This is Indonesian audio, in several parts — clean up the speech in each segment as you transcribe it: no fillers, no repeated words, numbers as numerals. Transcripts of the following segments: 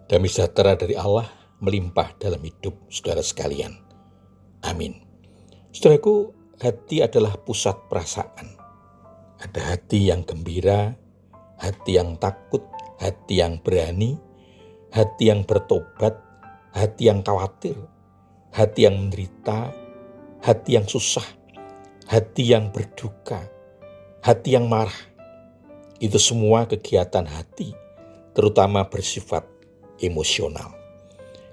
Damai sejahtera dari Allah melimpah dalam hidup saudara sekalian. Amin. Saudaraku, hati adalah pusat perasaan. Ada hati yang gembira, hati yang takut, hati yang berani, hati yang bertobat, hati yang khawatir, hati yang menderita, hati yang susah, hati yang berduka, hati yang marah. Itu semua kegiatan hati, terutama bersifat emosional.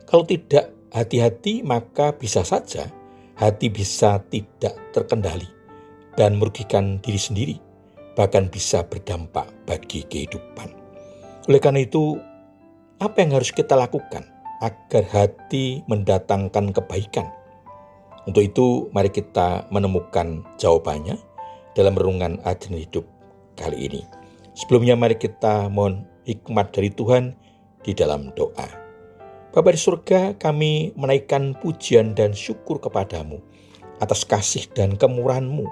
Kalau tidak hati-hati, maka bisa saja hati bisa tidak terkendali dan merugikan diri sendiri, bahkan bisa berdampak bagi kehidupan. Oleh karena itu, apa yang harus kita lakukan agar hati mendatangkan kebaikan? Untuk itu, mari kita menemukan jawabannya dalam renungan Ajaran Hidup kali ini. Sebelumnya, mari kita mohon hikmat dari Tuhan di dalam doa. Bapa di surga, kami menaikkan pujian dan syukur kepadamu atas kasih dan kemurahan-Mu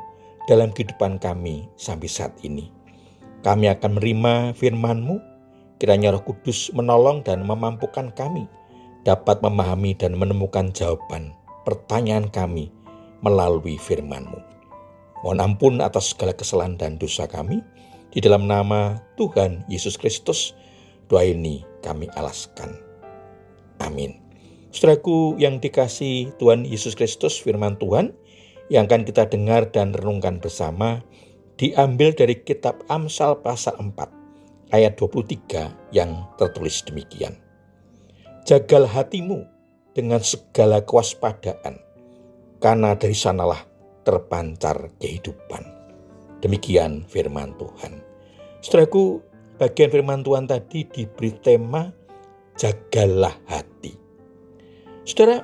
dalam kehidupan kami sampai saat ini. Kami akan menerima firman-Mu, kiranya Roh Kudus menolong dan memampukan kami dapat memahami dan menemukan jawaban pertanyaan kami melalui firman-Mu. Mohon ampun atas segala kesalahan dan dosa kami. Di dalam nama Tuhan Yesus Kristus, doa ini kami alaskan. Amin. Saudaraku yang dikasihi Tuhan Yesus Kristus, firman Tuhan yang akan kita dengar dan renungkan bersama diambil dari kitab Amsal pasal 4 ayat 23 yang tertulis demikian. Jagalah hatimu dengan segala kewaspadaan, karena dari sanalah terpancar kehidupan. Demikian firman Tuhan. Saudaraku, bagian firman Tuhan tadi diberi tema jagalah hati. Saudara,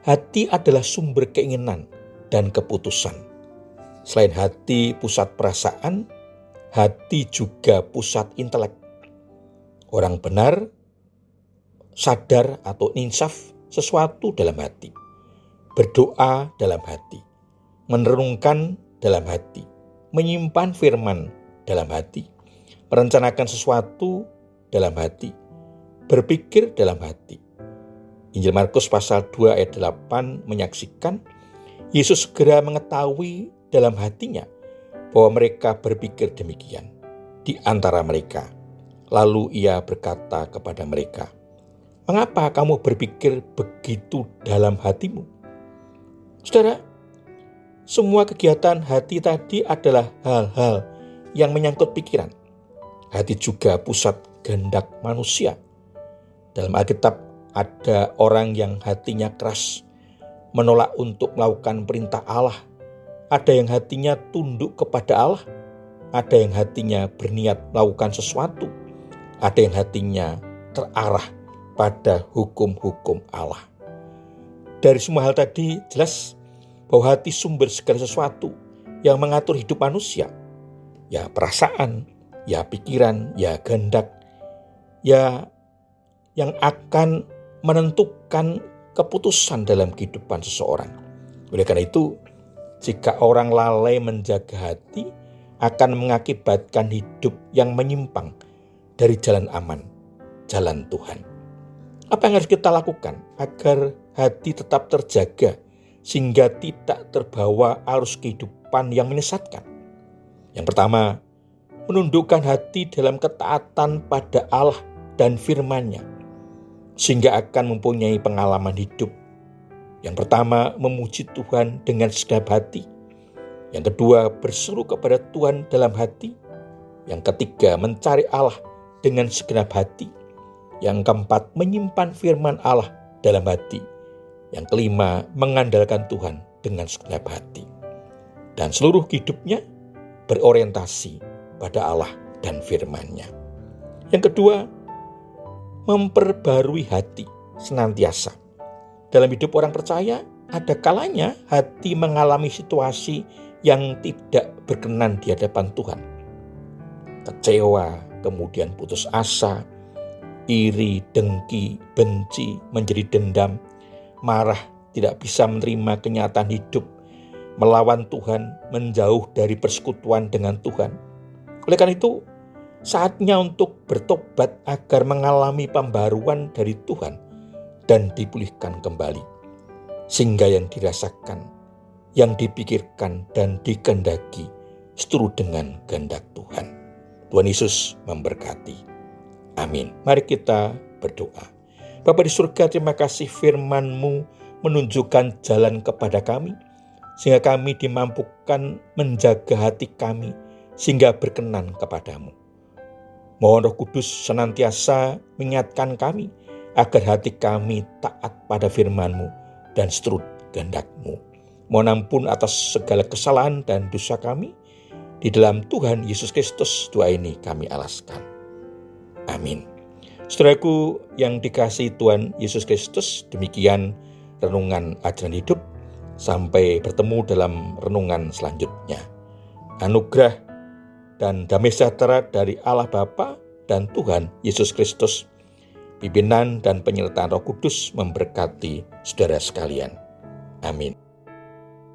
hati adalah sumber keinginan dan keputusan. Selain hati pusat perasaan, hati juga pusat intelek. Orang benar sadar atau insaf sesuatu dalam hati, berdoa dalam hati, merenungkan dalam hati, menyimpan firman dalam hati, merencanakan sesuatu dalam hati, berpikir dalam hati. Injil Markus pasal 2 ayat 8 menyaksikan Yesus segera mengetahui dalam hatinya bahwa mereka berpikir demikian di antara mereka. Lalu ia berkata kepada mereka, "Mengapa kamu berpikir begitu dalam hatimu?" Saudara, semua kegiatan hati tadi adalah hal-hal yang menyangkut pikiran. Hati juga pusat kehendak manusia. Dalam Alkitab ada orang yang hatinya keras, menolak untuk melakukan perintah Allah. Ada yang hatinya tunduk kepada Allah. Ada yang hatinya berniat melakukan sesuatu. Ada yang hatinya terarah pada hukum-hukum Allah. Dari semua hal tadi jelas bahwa hati sumber segala sesuatu yang mengatur hidup manusia. Ya perasaan, ya pikiran, ya kehendak, ya yang akan menentukan keputusan dalam kehidupan seseorang. Oleh karena itu, jika orang lalai menjaga hati, akan mengakibatkan hidup yang menyimpang dari jalan aman, jalan Tuhan. Apa yang harus kita lakukan agar hati tetap terjaga sehingga tidak terbawa arus kehidupan yang menyesatkan? Yang pertama, menundukkan hati dalam ketaatan pada Allah dan firman-Nya, sehingga akan mempunyai pengalaman hidup. Yang pertama, memuji Tuhan dengan segenap hati. Yang kedua, berseru kepada Tuhan dalam hati. Yang ketiga, mencari Allah dengan segenap hati. Yang keempat, menyimpan firman Allah dalam hati. Yang kelima, mengandalkan Tuhan dengan segenap hati. Dan seluruh hidupnya berorientasi pada Allah dan firman-Nya. Yang kedua, memperbarui hati senantiasa. Dalam hidup orang percaya, ada kalanya hati mengalami situasi yang tidak berkenan di hadapan Tuhan. Kecewa, kemudian putus asa, iri, dengki, benci, menjadi dendam, marah, tidak bisa menerima kenyataan hidup, melawan Tuhan, menjauh dari persekutuan dengan Tuhan. Oleh karena itu, Saatnya untuk bertobat agar mengalami pembaruan dari Tuhan dan dipulihkan kembali. Sehingga yang dirasakan, yang dipikirkan dan dikehendaki seturut dengan kehendak Tuhan. Tuhan Yesus memberkati. Amin. Mari kita berdoa. Bapa di surga, terima kasih firman-Mu menunjukkan jalan kepada kami, sehingga kami dimampukan menjaga hati kami, sehingga berkenan kepadamu. Mohon Roh Kudus senantiasa mengingatkan kami, agar hati kami taat pada firman-Mu dan seturut kehendak-Mu. Mohon ampun atas segala kesalahan dan dosa kami. Di dalam Tuhan Yesus Kristus doa ini kami alaskan. Amin. Saudaraku yang dikasihi Tuhan Yesus Kristus, demikian renungan ajaran hidup. Sampai bertemu dalam renungan selanjutnya. Anugerah dan damai sejahtera dari Allah Bapa dan Tuhan Yesus Kristus, pimpinan dan penyertaan Roh Kudus memberkati saudara sekalian. Amin.